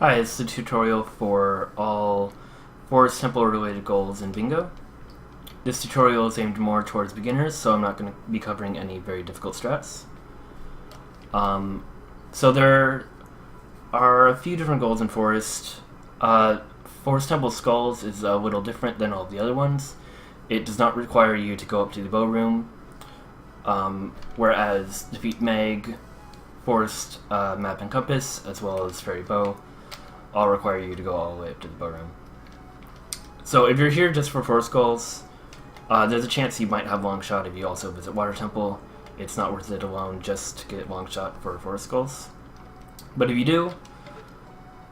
Hi, it's the tutorial for all Forest Temple related goals in Bingo. This tutorial is aimed more towards beginners, so I'm not going to be covering any very difficult strats. So there are a few different goals in Forest. Forest Temple Skulls is a little different than all the other ones. It does not require you to go up to the bow room, whereas Defeat Mag, Forest Map and Compass, as well as Fairy Bow, all require you to go all the way up to the bow room. So if you're here just for Forest Goals, there's a chance you might have Long Shot if you also visit Water Temple. It's not worth it alone just to get Long Shot for Forest Goals. But if you do,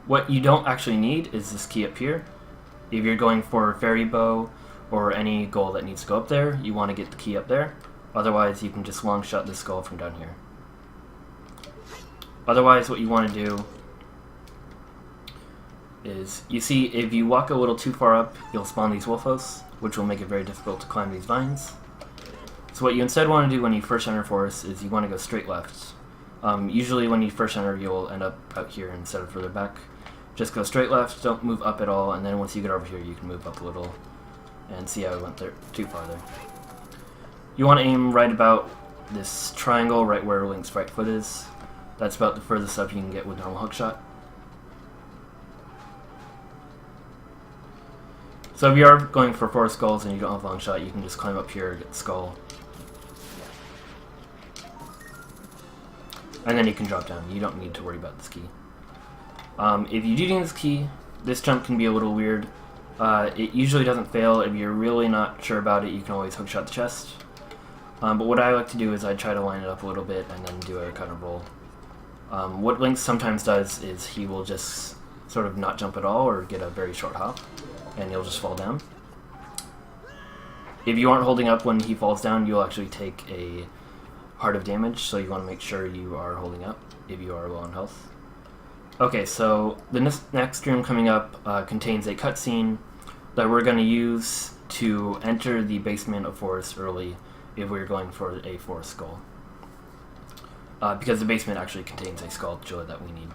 what you don't actually need is this key up here. If you're going for Fairy Bow or any goal that needs to go up there, you want to get the key up there. Otherwise, you can just Long Shot this goal from down here. Otherwise, what you want to do is, you see, if you walk a little too far up, you'll spawn these wolfos, which will make it very difficult to climb these vines. So what you instead want to do when you first enter forest is you want to go straight left. Usually when you first enter, you'll end up out here instead of further back. Just go straight left, don't move up at all, and then once you get over here, you can move up a little. And see how I went there too far there. You want to aim right about this triangle, right where Link's right foot is. That's about the furthest up you can get with normal hookshot. So if you are going for 4 skulls and you don't have long shot, you can just climb up here, get the skull. And then you can drop down. You don't need to worry about this key. If you do need this key, this jump can be a little weird. It usually doesn't fail. If you're really not sure about it, you can always hookshot the chest. But what I like to do is I try to line it up a little bit and then do a kind of roll. What Link sometimes does is he will just sort of not jump at all or get a very short hop, and you'll just fall down. If you aren't holding up when he falls down, you'll actually take a heart of damage, so you want to make sure you are holding up if you are low on health. Okay, so the next room coming up contains a cutscene that we're going to use to enter the basement of Forest early if we're going for a Forest Skull. Because the basement actually contains a skull jewel that we need.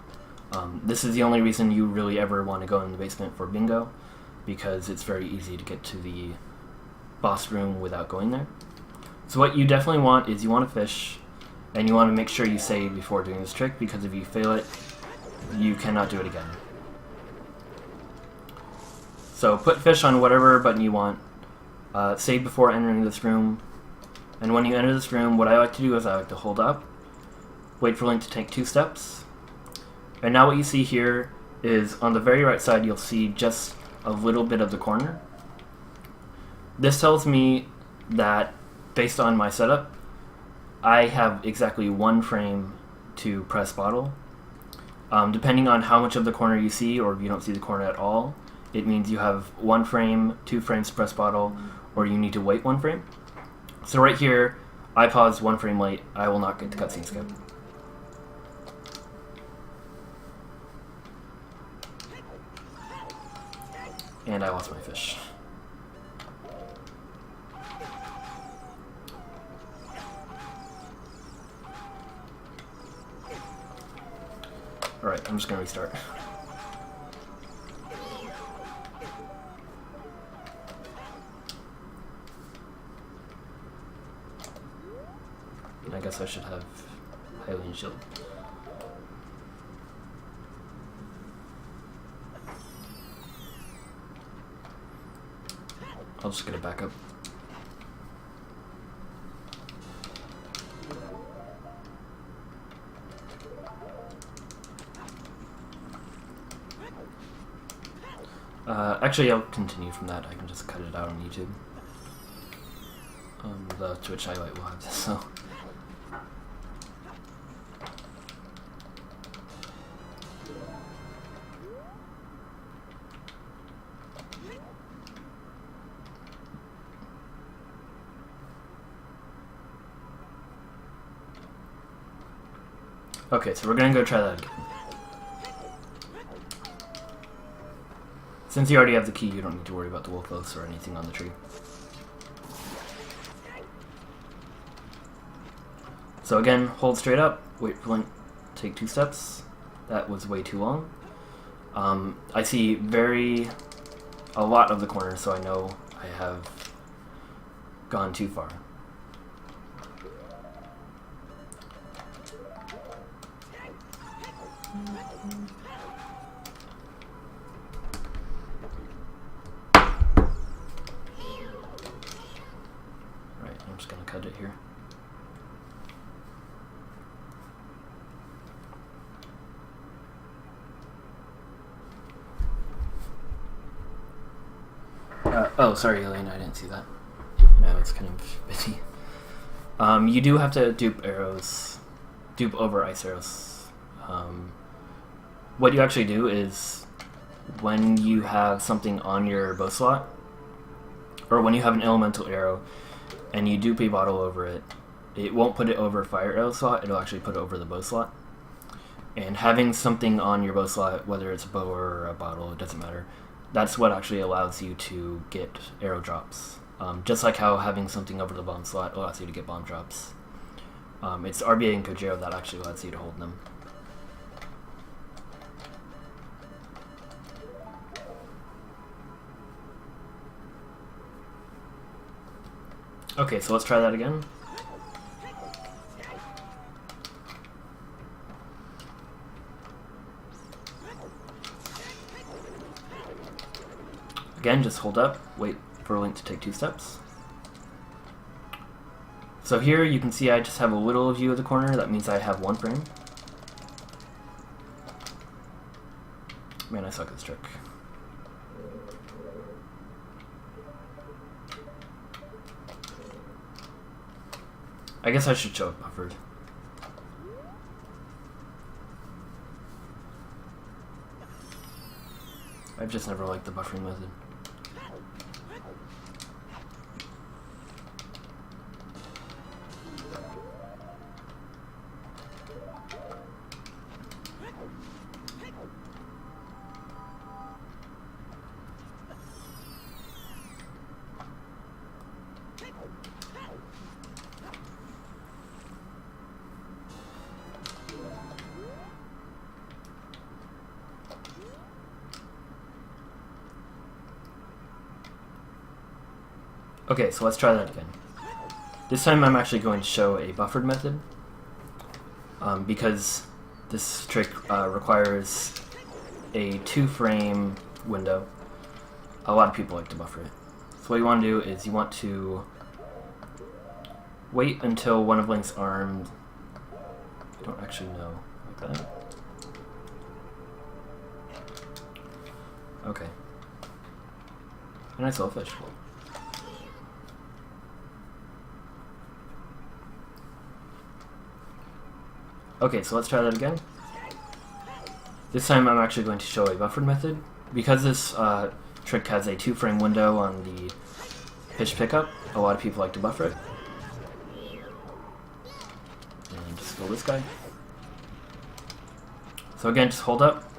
This is the only reason you really ever want to go in the basement for Bingo, because it's very easy to get to the boss room without going there. So what you definitely want is you want to fish, and you want to make sure you save before doing this trick, because if you fail it, you cannot do it again. So put fish on whatever button you want, save before entering this room, and when you enter this room, what I like to do is I like to hold up, wait for Link to take 2 steps, and now what you see here is on the very right side you'll see just a little bit of the corner. This tells me that, based on my setup, I have exactly 1 frame to press bottle. Depending on how much of the corner you see, or if you don't see the corner at all, it means you have 1 frame, 2 frames to press bottle, or you need to wait 1 frame. So right here, I paused 1 frame late. I will not get the cutscene skip. And I lost my fish. Alright, I'm just gonna restart. I guess I should have Hylian Shield. I'll just get it back up. Actually, I'll continue from that. I can just cut it out on YouTube. The Twitch highlight will have this, so. Okay, so we're gonna go try that again. Since you already have the key, you don't need to worry about the wolfos or anything on the tree. So again, hold straight up, wait for Link, take 2 steps. That was way too long. I see a lot of the corner, so I know I have gone too far. Right, I'm just gonna cut it here. Oh, sorry, Elaine, I didn't see that. No, it's kind of busy. You do have to dupe over ice arrows. What you actually do is, when you have something on your bow slot, or when you have an elemental arrow, and you dupe a bottle over it, it won't put it over a fire arrow slot, it'll actually put it over the bow slot. And having something on your bow slot, whether it's a bow or a bottle, it doesn't matter, that's what actually allows you to get arrow drops. Just like how having something over the bomb slot allows you to get bomb drops. It's RBA and Kojiro that actually allows you to hold them. Okay, so let's try that again. Again, just hold up, wait for Link to take 2 steps. So here you can see I just have a little view of the corner, that means I have 1 frame. Man, I suck at this trick. I guess I should show it buffered. I've just never liked the buffering method. Okay, so let's try that again. This time I'm actually going to show a buffered method, because this trick requires a 2-frame window. A lot of people like to buffer it. So what you want to do is you want to wait until one of Link's arms, I don't actually know, like that. Okay. A nice little fish. Okay, so let's try that again. This time I'm actually going to show a buffered method. Because this trick has a 2-frame window on the fish pickup, a lot of people like to buffer it. And just go this guy. So again, just hold up.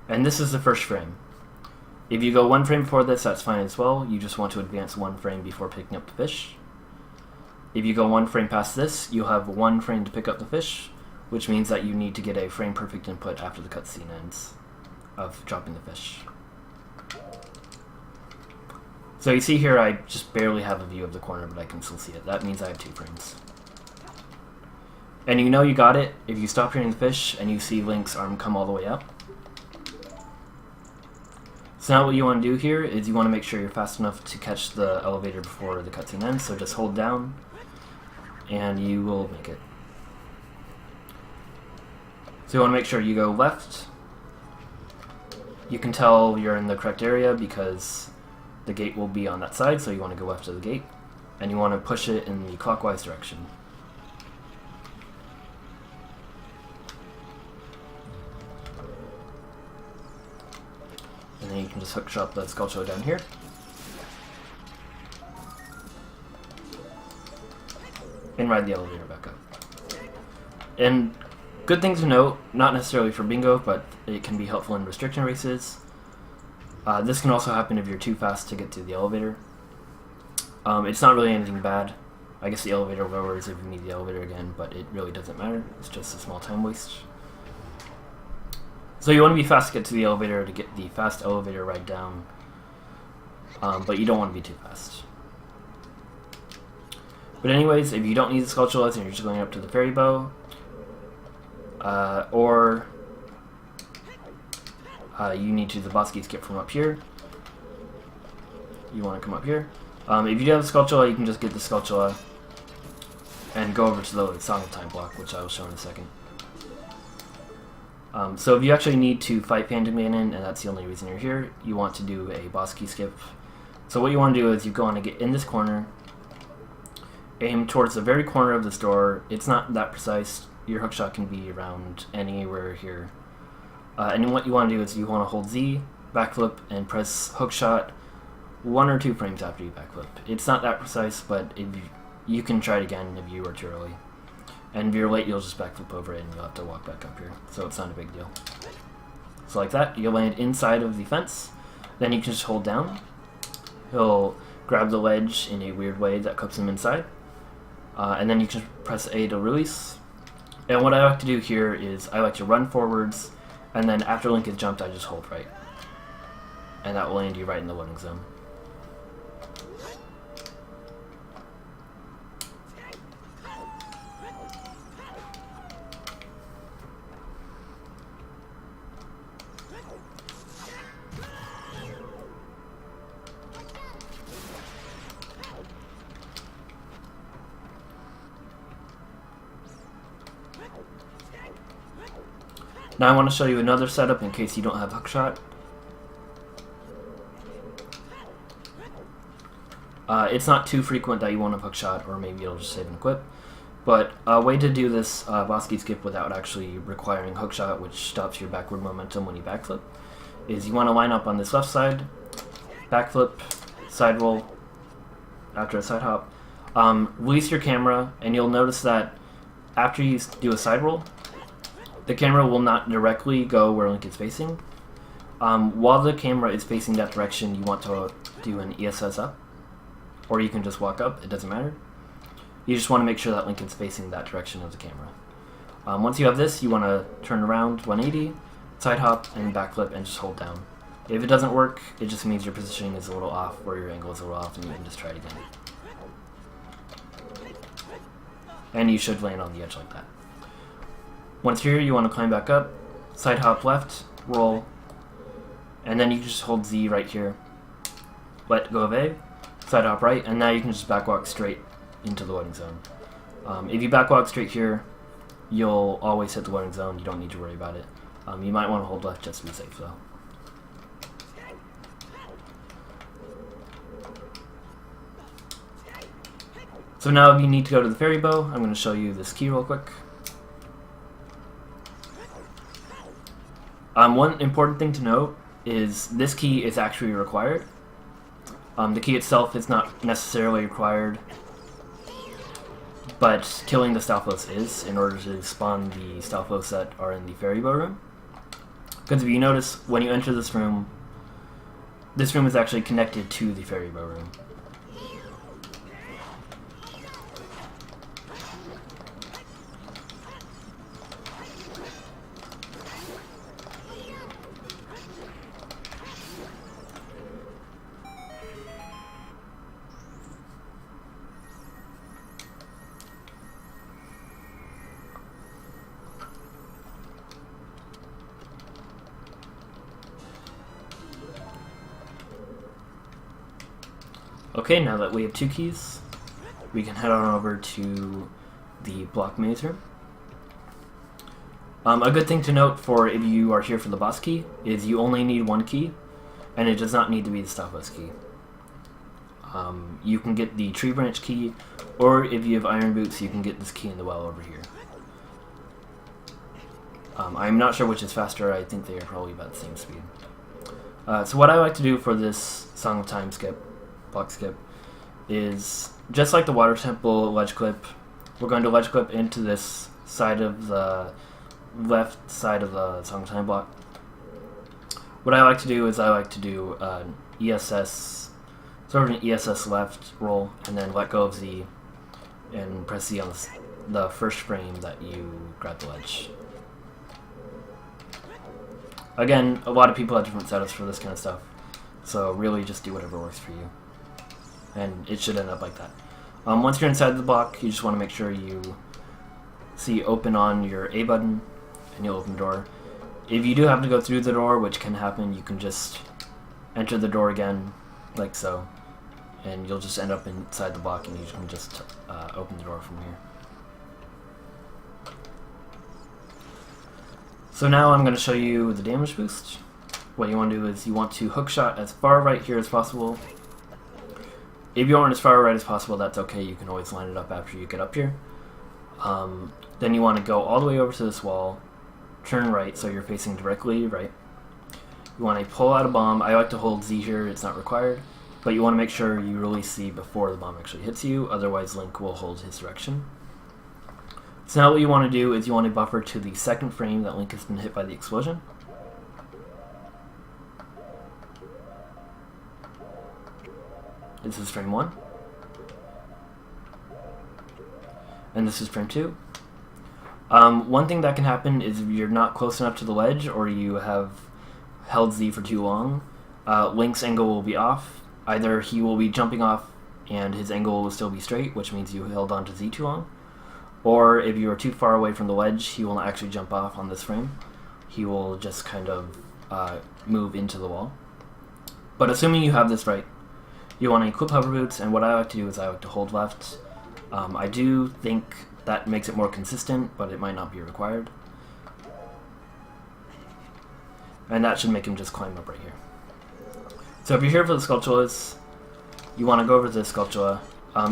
And this is the first frame. If you go 1 frame before this, that's fine as well. You just want to advance 1 frame before picking up the fish. If you go 1 frame past this, you'll have 1 frame to pick up the fish, which means that you need to get a frame perfect input after the cutscene ends of dropping the fish. So you see here I just barely have a view of the corner, but I can still see it. That means I have 2 frames. And you know you got it if you stop hitting the fish and you see Link's arm come all the way up. So now what you want to do here is you want to make sure you're fast enough to catch the elevator before the cutscene ends, so just hold down and you will make it. So you want to make sure you go left. You can tell you're in the correct area because the gate will be on that side, so you want to go left of the gate. And you want to push it in the clockwise direction. And then you can just hook shot the skull down here. And ride the elevator back up. And good thing to note, not necessarily for bingo, but it can be helpful in restriction races. This can also happen if you're too fast to get to the elevator. It's not really anything bad. I guess the elevator lowers if you need the elevator again, but it really doesn't matter. It's just a small time waste. So you want to be fast to get to the elevator to get the fast elevator ride down, but you don't want to be too fast. But anyways, if you don't need the sculptures and you're just going up to the ferry bow, or you need to do the boss key skip from up here, you want to come up here. If you do have the sculpture, you can just get the sculpture and go over to the Song of Time block, which I will show in a second. So if you actually need to fight Phantom Ganon, and that's the only reason you're here, you want to do a boss key skip. So what you want to do is you want to get in this corner, aim towards the very corner of this door. It's not that precise. Your hookshot can be around anywhere here. And what you want to do is you want to hold Z, backflip, and press hookshot 1 or 2 frames after you backflip. It's not that precise, but if you can try it again if you are too early. And if you're late, you'll just backflip over it and you'll have to walk back up here. So it's not a big deal. So like that, you'll land inside of the fence. Then you can just hold down. He'll grab the ledge in a weird way that cups him inside. And then you can press A to release. And what I like to do here is I like to run forwards, and then after Link has jumped, I just hold right. And that will land you right in the loading zone. Now I want to show you another setup in case you don't have hookshot. It's not too frequent that you won't have hookshot, or maybe it'll just save and equip. But a way to do this boss key skip without actually requiring hookshot, which stops your backward momentum when you backflip, is you want to line up on this left side, backflip, side roll, after a side hop. Release your camera, and you'll notice that after you do a side roll, the camera will not directly go where Link is facing. While the camera is facing that direction, you want to do an ESS up, or you can just walk up, it doesn't matter. You just want to make sure that Link is facing that direction of the camera. Once you have this, you want to turn around 180, side hop, and backflip, and just hold down. If it doesn't work, it just means your positioning is a little off, or your angle is a little off, and you can just try it again. And you should land on the edge like that. Once you're here, you want to climb back up, side hop left, roll, and then you can just hold Z right here, let go of A, side hop right, and now you can just backwalk straight into the loading zone. If you backwalk straight here, you'll always hit the loading zone. You don't need to worry about it. You might want to hold left just to be safe though. So now if you need to go to the ferry bow, I'm going to show you this key real quick. One important thing to note is this key is actually required. The key itself is not necessarily required, but killing the Stalfos is, in order to spawn the Stalfos that are in the ferry bow room. Because if you notice, when you enter this room is actually connected to the ferry bow room. Okay, now that we have 2 keys, we can head on over to the block maze room. A good thing to note for if you are here for the boss key is you only need 1 key, and it does not need to be the Stalfos key. You can get the tree branch key, or if you have iron boots, you can get this key in the well over here. I'm not sure which is faster. I think they are probably about the same speed. So what I like to do for this Song of Time block skip, is just like the water temple ledge clip, we're going to ledge clip into this side of the left side of the Song of Time block. What I like to do is I like to do an ESS, sort of an ESS left roll, and then let go of Z and press Z on the first frame that you grab the ledge. Again, a lot of people have different setups for this kind of stuff, so really just do whatever works for you. And it should end up like that. Once you're inside the block, you just want to make sure you see open on your A button, and you'll open the door. If you do have to go through the door, which can happen, you can just enter the door again, like so, and you'll just end up inside the block, and you can just open the door from here. So now I'm going to show you the damage boost. What you want to do is you want to hookshot as far right here as possible. If you aren't as far right as possible, that's okay. You can always line it up after you get up here. Then you want to go all the way over to this wall, turn right so you're facing directly right. You want to pull out a bomb. I like to hold Z here, it's not required, but you want to make sure you release Z before the bomb actually hits you, otherwise Link will hold his direction. So now what you want to do is you want to buffer to the second frame that Link has been hit by the explosion. This is frame 1. And this is frame 2. One thing that can happen is if you're not close enough to the ledge or you have held Z for too long, Link's angle will be off. Either he will be jumping off and his angle will still be straight, which means you held on to Z too long, or if you are too far away from the ledge, he will not actually jump off on this frame. He will just kind of move into the wall. But assuming you have this right, you want to equip hover boots, and what I like to do is I like to hold left. I do think that makes it more consistent, but it might not be required. And that should make him just climb up right here. So if you're here for the Skulltulas, you want to go over to the Skulltula.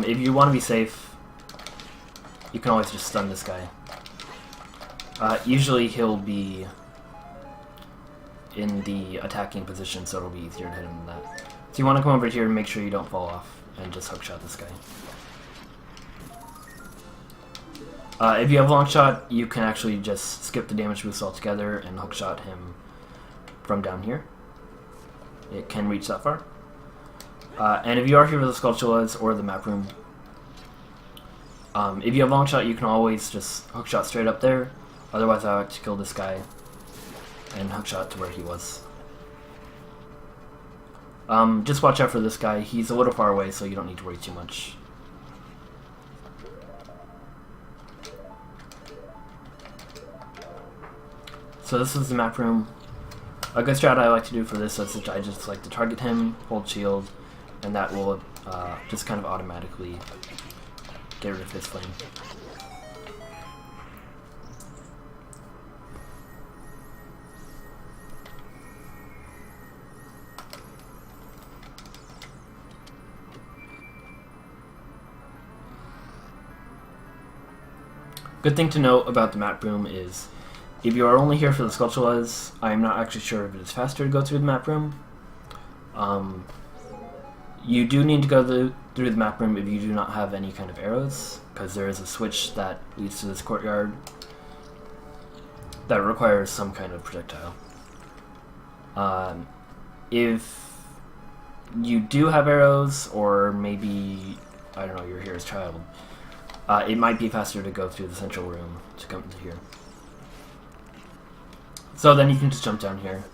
If you want to be safe, you can always just stun this guy. Usually he'll be in the attacking position, so it'll be easier to hit him than that. So you want to come over here and make sure you don't fall off, and just hookshot this guy. If you have long shot, you can actually just skip the damage boost altogether and hookshot him from down here. It can reach that far. And if you are here for the Skulltulas or the map room, if you have long shot, you can always just hookshot straight up there. Otherwise, I like to kill this guy and hookshot to where he was. Just watch out for this guy. He's a little far away, so you don't need to worry too much. So this is the map room. A good strat I like to do for this is I just like to target him, hold shield, and that will just kind of automatically get rid of his flame. Good thing to note about the map room is if you are only here for the Skulltulas, I'm not actually sure if it is faster to go through the map room. You do need to go through the map room if you do not have any kind of arrows, because there is a switch that leads to this courtyard that requires some kind of projectile. If you do have arrows, or maybe, I don't know, you're here as child, it might be faster to go through the central room to come to here. So then you can just jump down here.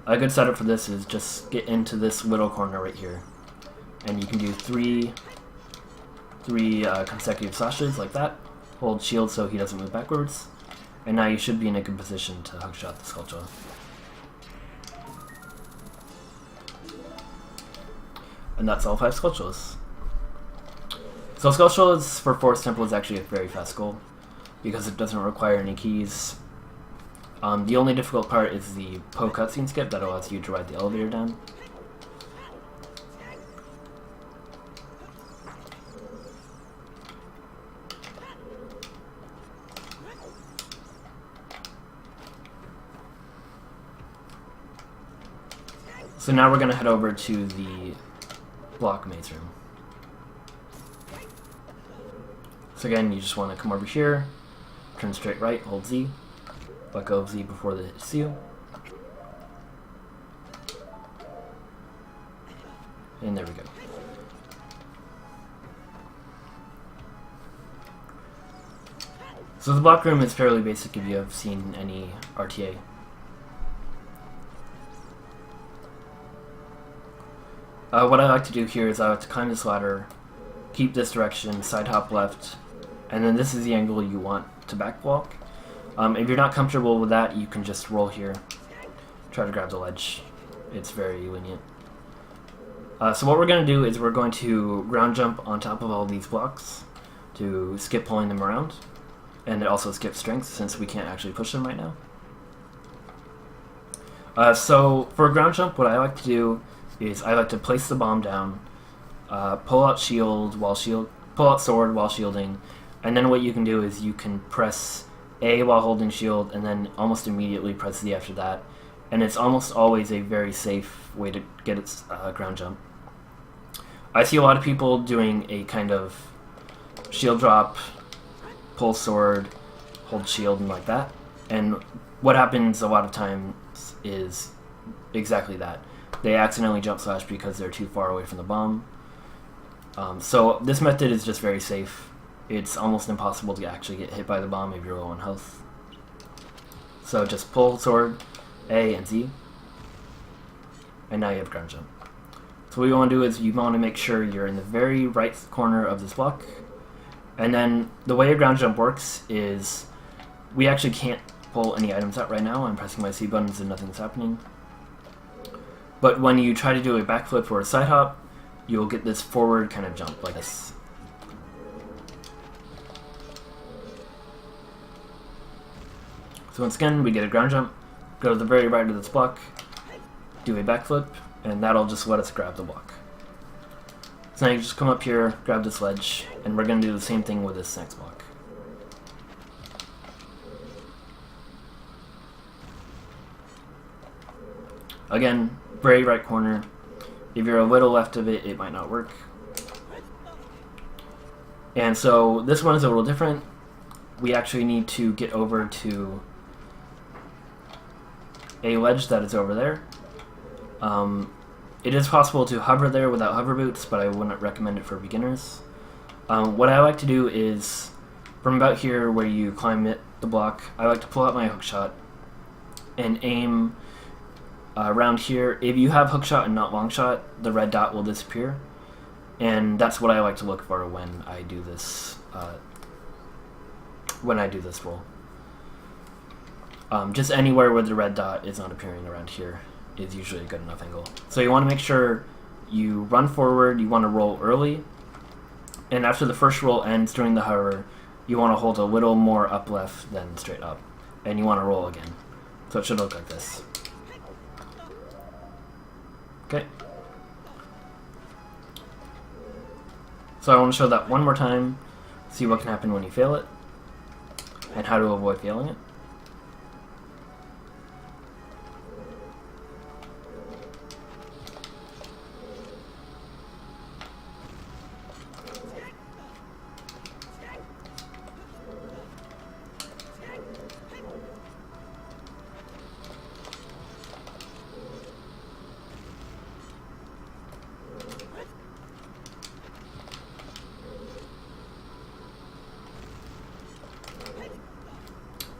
A good setup for this is just get into this little corner right here, and you can do three consecutive slashes like that. Hold shield so he doesn't move backwards, and now you should be in a good position to hookshot the Skulltula. And that's all 5 Skulltulas. So Skulltulas for Forest Temple is actually a very fast goal because it doesn't require any keys. The only difficult part is the Poe cutscene skip that allows you to ride the elevator down. So now we're going to head over to the block maze room. So again, you just want to come over here, turn straight right, hold Z. Let go of Z before it hits you. And there we go. So the block room is fairly basic if you have seen any RTA. What I like to do here is I like to climb this ladder, keep this direction, side hop left, and then this is the angle you want to back walk. If you're not comfortable with that, you can just roll here, try to grab the ledge. It's very lenient. So what we're going to do is we're going to ground jump on top of all these blocks to skip pulling them around, and it also skips strength since we can't actually push them right now. So for a ground jump, what I like to do is I like to place the bomb down, pull out pull out sword while shielding, and then what you can do is you can press A while holding shield, and then almost immediately press Z after that, and it's almost always a very safe way to get its ground jump. I see a lot of people doing a kind of shield drop, pull sword, hold shield, and like that, and what happens a lot of times is exactly that. They accidentally jump slash because they're too far away from the bomb. So this method is just very safe. It's almost impossible to actually get hit by the bomb if you're low on health. So just pull sword, A and Z, and now you have ground jump. So what you want to do is you want to make sure you're in the very right corner of this block, and then the way a ground jump works is we actually can't pull any items out right now. I'm pressing my C buttons and nothing's happening. But when you try to do a backflip or a side hop, you'll get this forward kind of jump like this. So once again, we get a ground jump, go to the very right of this block, do a backflip, and that'll just let us grab the block. So now you just come up here, grab this ledge, and we're going to do the same thing with this next block. Again, very right corner. If you're a little left of it, it might not work. And so this one is a little different. We actually need to get over to a ledge that is over there. It is possible to hover there without hover boots, but I wouldn't recommend it for beginners. What I like to do is, from about here where you climb the block, I like to pull out my hookshot and aim around here. If you have hookshot and not longshot, the red dot will disappear, and that's what I like to look for when I do this. Roll. Just anywhere where the red dot is not appearing around here is usually a good enough angle. So you want to make sure you run forward, you want to roll early, and after the first roll ends during the hover, you want to hold a little more up left than straight up, and you want to roll again. So it should look like this. Okay. So I want to show that one more time, see what can happen when you fail it, and how to avoid failing it.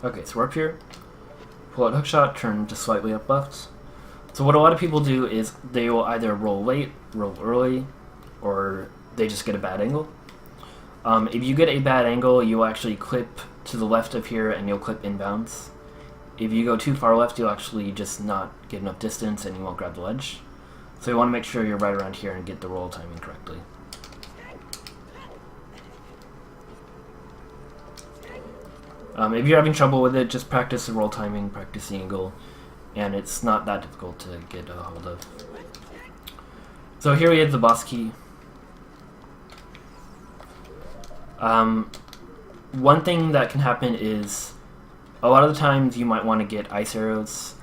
Okay, so we're up here, pull out hookshot, turn just slightly up left. So what a lot of people do is they will either roll late, roll early, or they just get a bad angle. If you get a bad angle, you'll actually clip to the left of here and you'll clip inbounds. If you go too far left, you'll actually just not get enough distance and you won't grab the ledge. So you want to make sure you're right around here and get the roll timing correctly. If you're having trouble with it, just practice the roll timing, practice the angle, and it's not that difficult to get a hold of. So here we have the boss key. One thing that can happen is a lot of the times you might want to get ice arrows.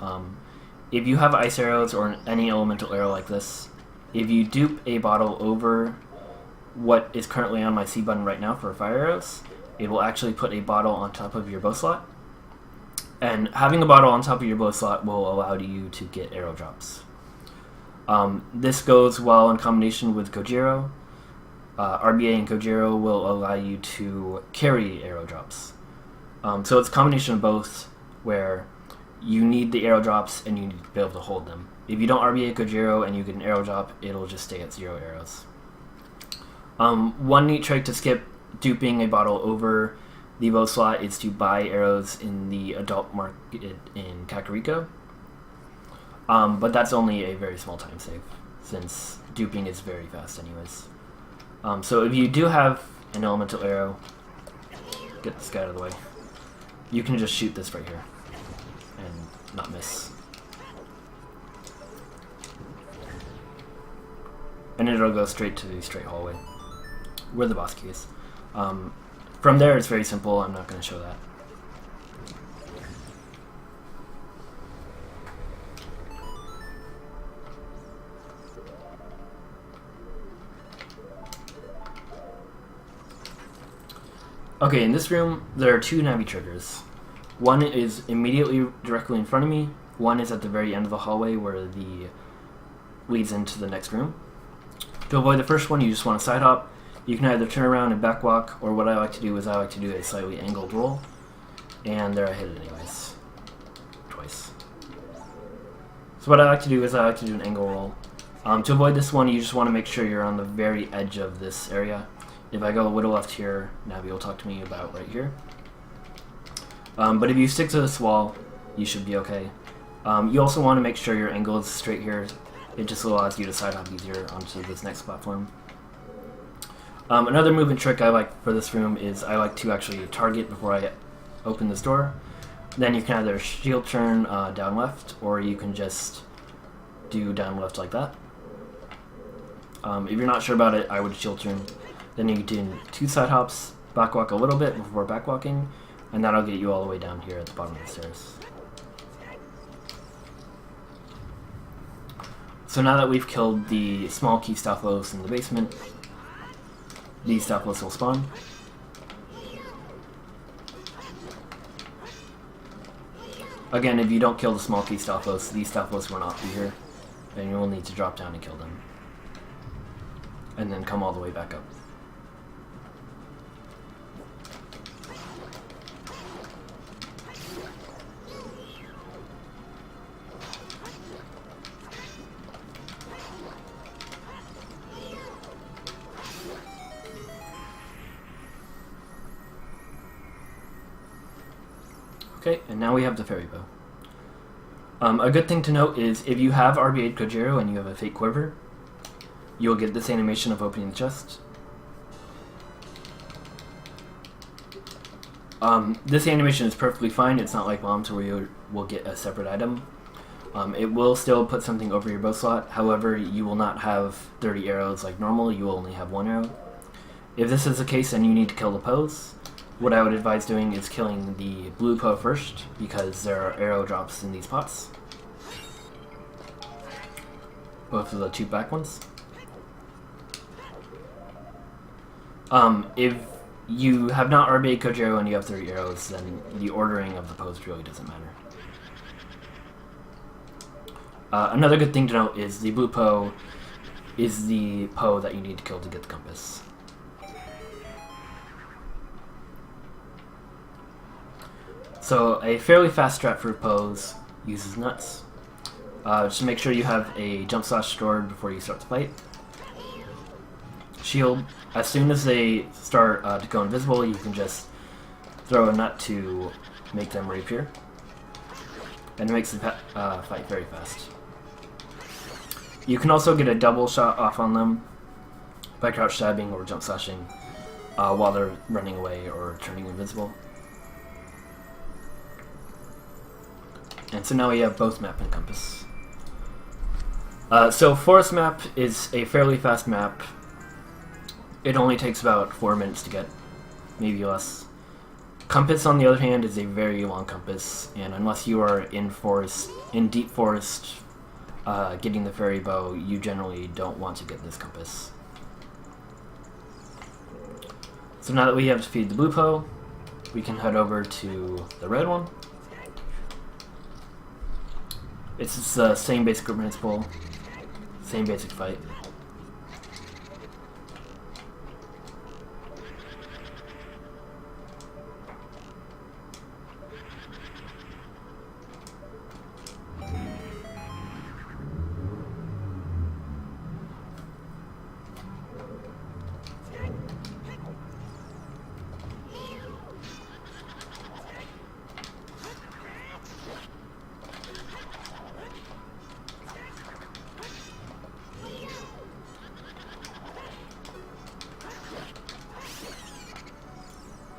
If you have ice arrows or any elemental arrow like this, if you dupe a bottle over what is currently on my C button right now for fire arrows, it will actually put a bottle on top of your bow slot. And having a bottle on top of your bow slot will allow you to get arrow drops. This goes well in combination with Gojiro. RBA and Gojiro will allow you to carry arrow drops. So it's a combination of both, where you need the arrow drops and you need to be able to hold them. If you don't RB8 Gojiro and you get an arrow drop, it'll just stay at 0 arrows. One neat trick to skip duping a bottle over the bow slot is to buy arrows in the adult market in Kakariko. But that's only a very small time save, since duping is very fast anyways. So if you do have an elemental arrow, get this guy out of the way, you can just shoot this right here and not miss. And it'll go straight to the straight hallway where the boss key is. From there it's very simple, I'm not going to show that. Okay, in this room there are 2 Navi triggers. One is immediately directly in front of me, one is at the very end of the hallway where the leads into the next room. To avoid the first one, you just want to side hop. You can either turn around and back walk, or what I like to do is I like to do a slightly angled roll. And there I hit it anyways. Twice. So what I like to do is I like to do an angle roll. To avoid this one, you just want to make sure you're on the very edge of this area. If I go a little left here, Navi will talk to me about right here. But if you stick to this wall, you should be okay. You also want to make sure your angle is straight here. It just allows you to side hop easier onto this next platform. Another movement trick I like for this room is I like to actually target before I open this door. Then you can either shield turn down left, or you can just do down left like that. If you're not sure about it, I would shield turn. Then you do 2 side hops, back walk a little bit before back walking, and that'll get you all the way down here at the bottom of the stairs. So now that we've killed the small key Stalfos in the basement, these Stalfos will spawn. Again, if you don't kill the small key Stalfos, these Stalfos will not be here, and you will need to drop down and kill them. And then come all the way back up. Okay, and now we have the fairy bow. A good thing to note is if you have RB8 Gojiro and you have a fake quiver, you'll get this animation of opening the chest. This animation is perfectly fine. It's not like bombs where you will get a separate item. It will still put something over your bow slot. However, you will not have 30 arrows like normal. You will only have 1 arrow. If this is the case and you need to kill the pose, what I would advise doing is killing the blue Poe first, because there are arrow drops in these pots. Both of the 2 back ones. If you have not RB8 Gojiro and you have 30 arrows, then the ordering of the pose really doesn't matter. Another good thing to note is the blue Poe is the Poe that you need to kill to get the compass. So a fairly fast strat for pose uses nuts. Just make sure you have a jump slash stored before you start the fight. Shield. As soon as they start to go invisible, you can just throw a nut to make them reappear. And it makes the fight very fast. You can also get a double shot off on them by crouch stabbing or jump slashing while they're running away or turning invisible. And so now we have both map and compass. So Forest Map is a fairly fast map. It only takes about 4 minutes to get, maybe less. Compass, on the other hand, is a very long compass, and unless you are in deep forest, getting the fairy bow, you generally don't want to get this compass. So now that we have defeated the blue Poe, we can head over to the red one. It's the same basic principle, same basic fight.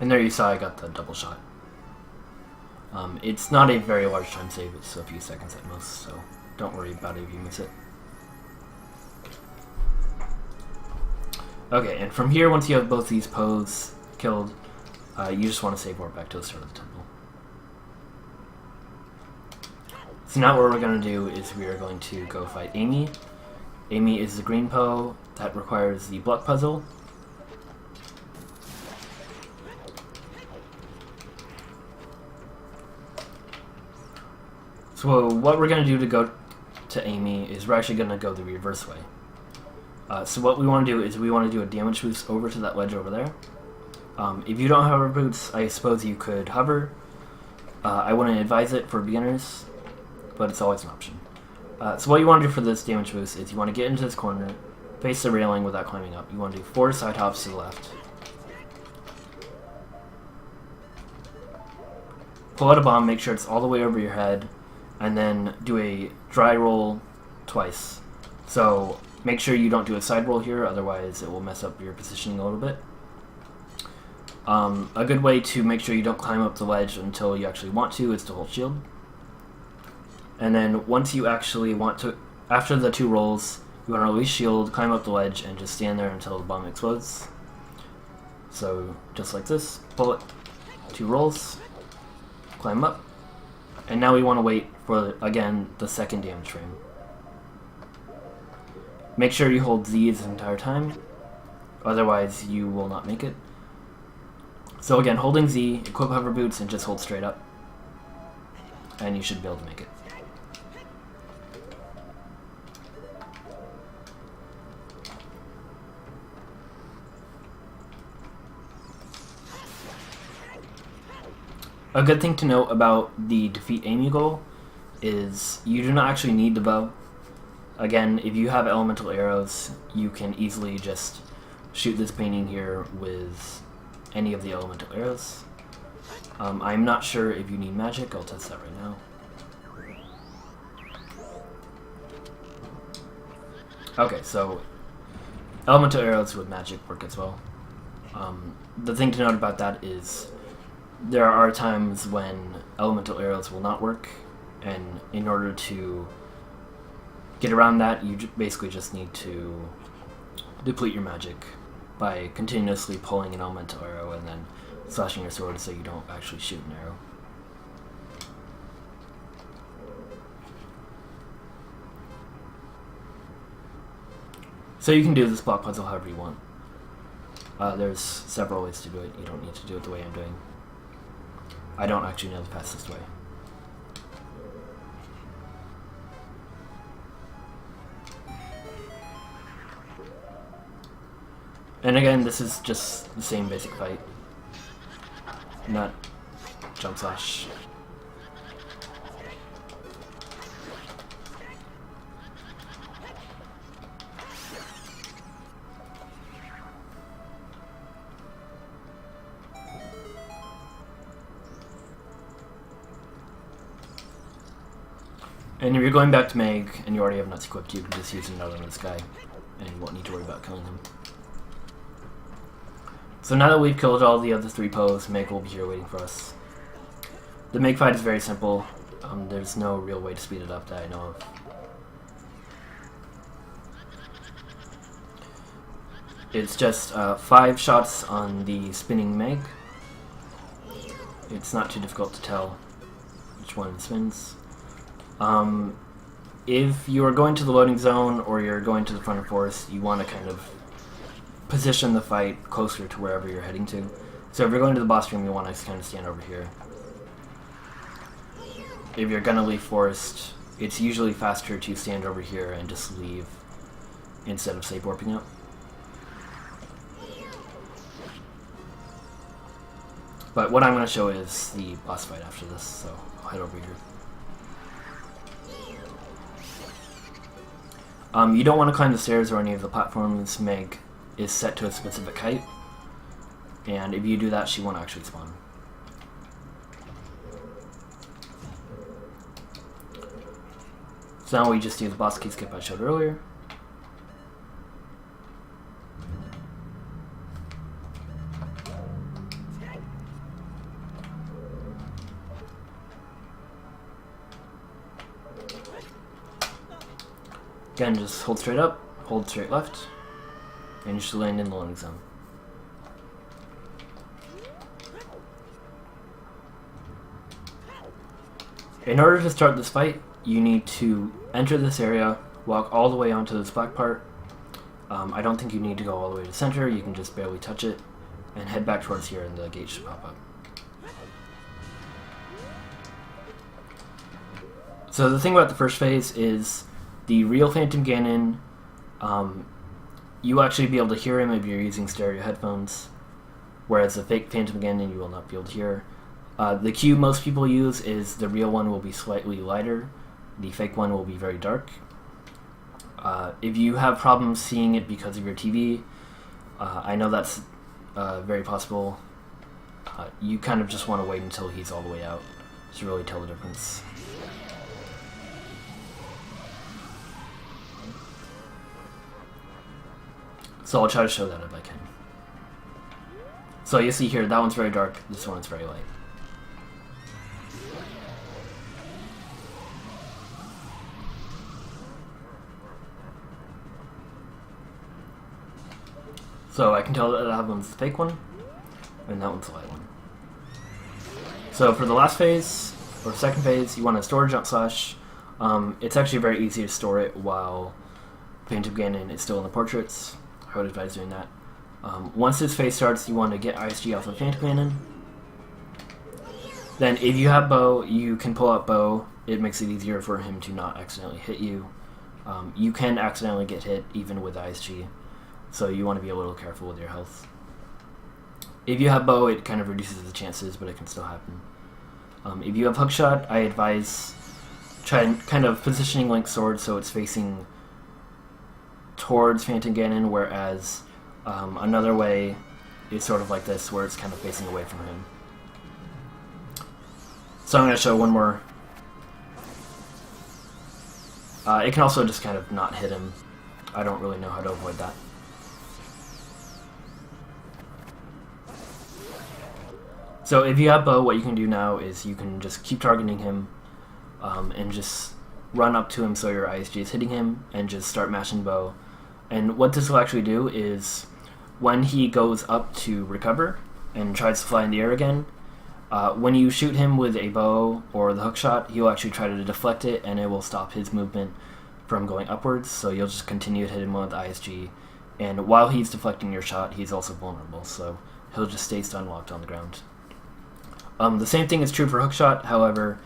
And there you saw I got the double shot. It's not a very large time save, it's a few seconds at most, so don't worry about it if you miss it. Okay, and from here, once you have both these Poes killed, you just want to save warp back to the start of the temple. So now what we're going to do is we are going to go fight Amy. Amy is the green Poe that requires the block puzzle. So what we're going to do to go to Amy is we're actually going to go the reverse way. So what we want to do is we want to do a damage boost over to that ledge over there. If you don't have hover boots, I suppose you could hover. I wouldn't advise it for beginners, but it's always an option. So what you want to do for this damage boost is you want to get into this corner, face the railing without climbing up. You want to do 4 side hops to the left. Pull out a bomb, make sure it's all the way over your head, and then do a dry roll twice. So make sure you don't do a side roll here, otherwise it will mess up your positioning a little bit. A good way to make sure you don't climb up the ledge until you actually want to is to hold shield. And then once you actually want to, after the 2 rolls, you want to release shield, climb up the ledge, and just stand there until the bomb explodes. So just like this, pull it, 2 rolls, climb up, and now we want to wait for, again, the second damage frame. Make sure you hold Z this entire time, otherwise you will not make it. So again, holding Z, equip hover boots, and just hold straight up, and you should be able to make it. A good thing to note about the defeat Amy goal is you do not actually need the bow. Again, if you have elemental arrows, you can easily just shoot this painting here with any of the elemental arrows. I'm not sure if you need magic, I'll test that right now. Okay, so elemental arrows with magic work as well. The thing to note about that is there are times when elemental arrows will not work, and in order to get around that, you basically just need to deplete your magic by continuously pulling an elemental arrow and then slashing your sword so you don't actually shoot an arrow. So you can do this block puzzle however you want. There's several ways to do it. You don't need to do it the way I'm doing. I don't actually know the fastest way. And again, this is just the same basic fight. Not jump slash. And if you're going back to Meg and you already have nuts equipped, you can just use another on this guy and you won't need to worry about killing him. So now that we've killed all the other 3 Poes, Meg will be here waiting for us. The Meg fight is very simple. There's no real way to speed it up that I know of. It's just 5 shots on the spinning Meg. It's not too difficult to tell which one spins. If you are going to the loading zone or you're going to the front of forest, you want to kind of position the fight closer to wherever you're heading to. So if you're going to the boss room, you want to kind of stand over here. If you're going to leave forest, it's usually faster to stand over here and just leave instead of safe warping up. But what I'm going to show is the boss fight after this, so I'll head over here. You don't want to climb the stairs or any of the platforms. Meg is set to a specific height, and if you do that, she won't actually spawn. So now we just do the boss key skip I showed earlier. Again, just hold straight up, hold straight left, and you should land in the loading zone. In order to start this fight, you need to enter this area, walk all the way onto this black part. I don't think you need to go all the way to center, you can just barely touch it, and head back towards here and the gate should pop up. So the thing about the first phase is the real Phantom Ganon, you will actually be able to hear him if you're using stereo headphones, whereas the fake Phantom Ganon you will not be able to hear. The cue most people use is the real one will be slightly lighter, the fake one will be very dark. If you have problems seeing it because of your TV, I know that's very possible. You kind of just want to wait until he's all the way out to really tell the difference. So I'll try to show that if I can. So you see here, that one's very dark, this one's very light. So I can tell that one's the fake one, and that one's the light one. So for the last phase, or second phase, you want to store jump slash. It's actually very easy to store it while Phantom Ganon is still in the portraits. I would advise doing that. Once this phase starts, you want to get ISG off of Phantom Ganon. Then if you have bow, you can pull out bow. It makes it easier for him to not accidentally hit you. You can accidentally get hit even with ISG, so you want to be a little careful with your health. If you have bow, it kind of reduces the chances, but it can still happen. If you have hookshot, I advise kind of positioning Link's sword so it's facing towards Phantom Ganon, whereas another way is sort of like this, where it's kind of facing away from him. So I'm going to show one more. It can also just kind of not hit him. I don't really know how to avoid that. So if you have bow, what you can do now is you can just keep targeting him and just run up to him so your ISG is hitting him and just start mashing bow. And what this will actually do is when he goes up to recover and tries to fly in the air again, when you shoot him with a bow or the hookshot, he'll actually try to deflect it and it will stop his movement from going upwards, so you'll just continue to hit him with ISG. And while he's deflecting your shot, he's also vulnerable, so he'll just stay stun locked on the ground. The same thing is true for hookshot, however,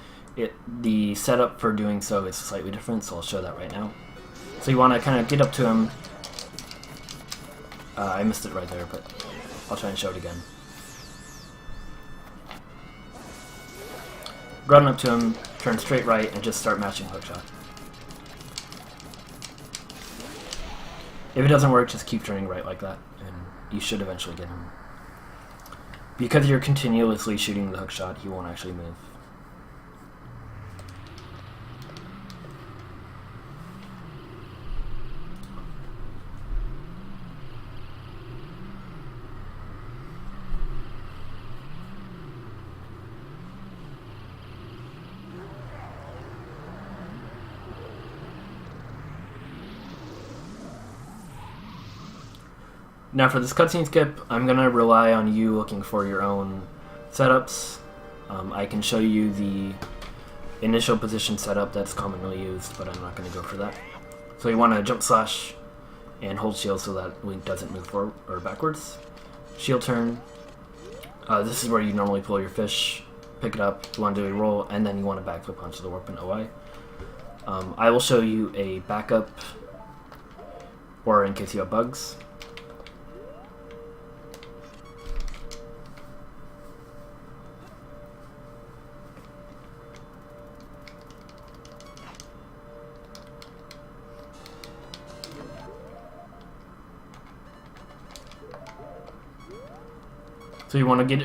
the setup for doing so is slightly different, so I'll show that right now. So you want to kind of get up to him. I missed it right there, but I'll try and show it again. Run up to him, turn straight right, and just start matching hookshot. If it doesn't work, just keep turning right like that, and you should eventually get him. Because you're continuously shooting the hookshot, he won't actually move. Now for this cutscene skip, I'm going to rely on you looking for your own setups. I can show you the initial position setup that's commonly used, but I'm not going to go for that. So you want to jump slash and hold shield so that Link doesn't move forward or backwards. Shield turn. This is where you normally pull your fish, pick it up, you want to do a roll, and then you want to backflip onto the warp and OI. I will show you a backup, or in case you have bugs. So you want to get